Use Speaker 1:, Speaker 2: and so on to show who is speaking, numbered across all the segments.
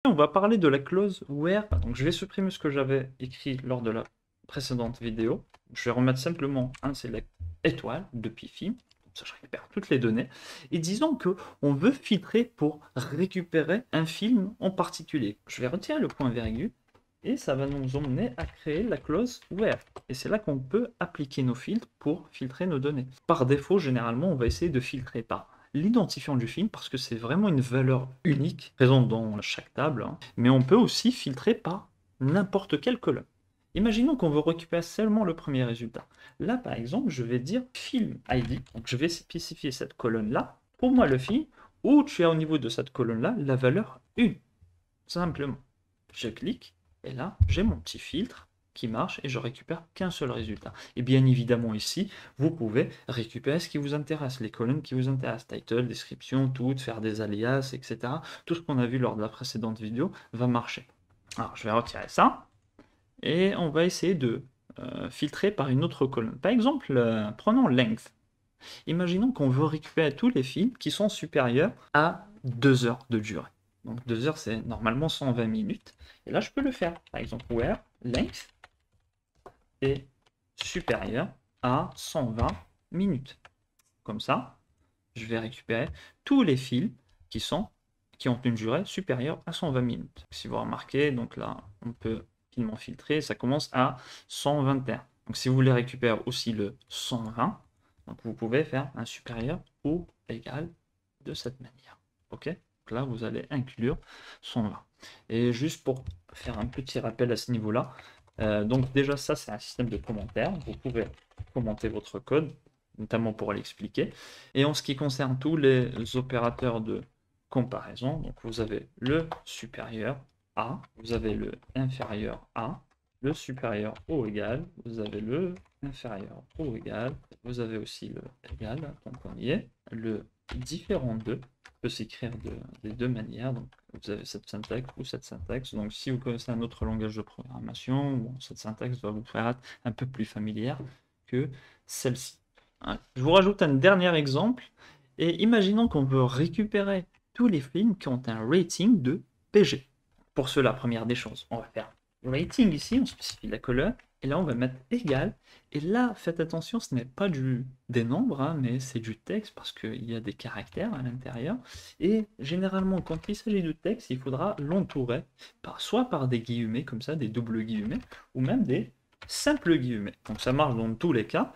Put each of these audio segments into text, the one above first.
Speaker 1: on va parler de la clause where. Donc, je vais supprimer ce que j'avais écrit lors de la précédente vidéo. Je vais remettre simplement un select étoile depuis film. Comme ça, je récupère toutes les données. Et disons que on veut filtrer pour récupérer un film en particulier. Je vais retirer le point virgule. Et ça va nous emmener à créer la clause where. Et c'est là qu'on peut appliquer nos filtres pour filtrer nos données. Par défaut, généralement, on va essayer de filtrer par l'identifiant du film parce que c'est vraiment une valeur unique présente dans chaque table. Mais on peut aussi filtrer par n'importe quelle colonne. Imaginons qu'on veut récupérer seulement le premier résultat. Là, par exemple, je vais dire film ID. Donc, je vais spécifier cette colonne-là. Pour moi, le film, où tu as au niveau de cette colonne-là la valeur 1. Simplement. Je clique. Et là, j'ai mon petit filtre qui marche et je récupère qu'un seul résultat. Et bien évidemment ici, vous pouvez récupérer ce qui vous intéresse, les colonnes qui vous intéressent, title, description, tout, faire des alias, etc. Tout ce qu'on a vu lors de la précédente vidéo va marcher. Alors, je vais retirer ça et on va essayer de filtrer par une autre colonne. Par exemple, prenons length. Imaginons qu'on veut récupérer tous les films qui sont supérieurs à 2 heures de durée. Donc 2 heures, c'est normalement 120 minutes. Et là, je peux le faire. Par exemple, where length est supérieur à 120 minutes. Comme ça, je vais récupérer tous les films qui ont une durée supérieure à 120 minutes. Si vous remarquez, donc là, on peut finement filtrer. Ça commence à 121. Donc si vous voulez récupérer aussi le 120, donc vous pouvez faire un supérieur ou égal de cette manière. OK? Donc là, vous allez inclure 120. Et juste pour faire un petit rappel à ce niveau-là, donc déjà ça, c'est un système de commentaires. Vous pouvez commenter votre code, notamment pour l'expliquer. Et en ce qui concerne tous les opérateurs de comparaison, donc vous avez le supérieur à, vous avez le inférieur à, le supérieur au égal, vous avez le inférieur au égal, vous avez aussi le égal, donc on y est, le différent de peut s'écrire des deux manières, donc vous avez cette syntaxe ou cette syntaxe, donc si vous connaissez un autre langage de programmation, bon, cette syntaxe va vous faire un peu plus familière que celle-ci. Je vous rajoute un dernier exemple, et imaginons qu'on veut récupérer tous les films qui ont un rating de PG. Pour cela, première des choses, on va faire rating ici, on spécifie la colonne, et là on va mettre égal, et là faites attention, ce n'est pas des nombres, mais c'est du texte parce qu'il y a des caractères à l'intérieur, et généralement quand il s'agit de texte, il faudra l'entourer soit par des guillemets comme ça, des doubles guillemets, ou même des simples guillemets. Donc ça marche dans tous les cas.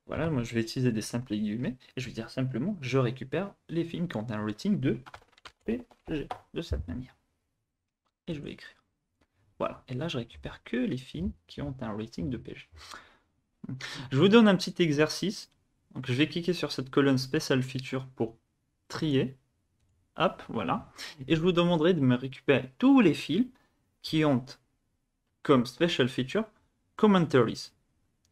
Speaker 1: Voilà, moi je vais utiliser des simples guillemets, et je vais dire simplement je récupère les films qui ont un rating de PG, de cette manière. Et je vais écrire. Voilà, et là je récupère que les films qui ont un rating de PG. Je vous donne un petit exercice. Donc je vais cliquer sur cette colonne Special Feature pour trier. Hop, voilà. Et je vous demanderai de me récupérer tous les films qui ont comme Special Feature Commentaries.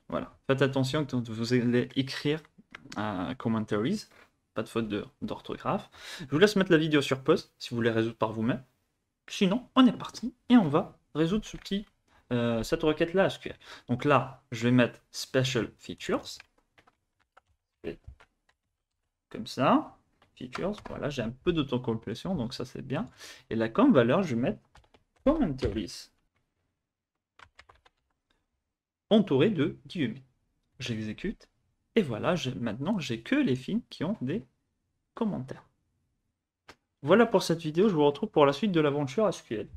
Speaker 1: Voilà, faites attention quand vous allez écrire commentaries, pas de faute d'orthographe. Je vous laisse mettre la vidéo sur pause si vous voulez résoudre par vous-même. Sinon, on est parti et on va résoudre cette requête-là SQL. Donc là, je vais mettre Special Features, comme ça, Features, voilà, j'ai un peu d'autocomplétion, donc ça c'est bien. Et là, comme valeur, je vais mettre Commentaries, entouré de guillemets. J'exécute, et voilà, maintenant j'ai que les films qui ont des commentaires. Voilà pour cette vidéo, je vous retrouve pour la suite de l'aventure SQL.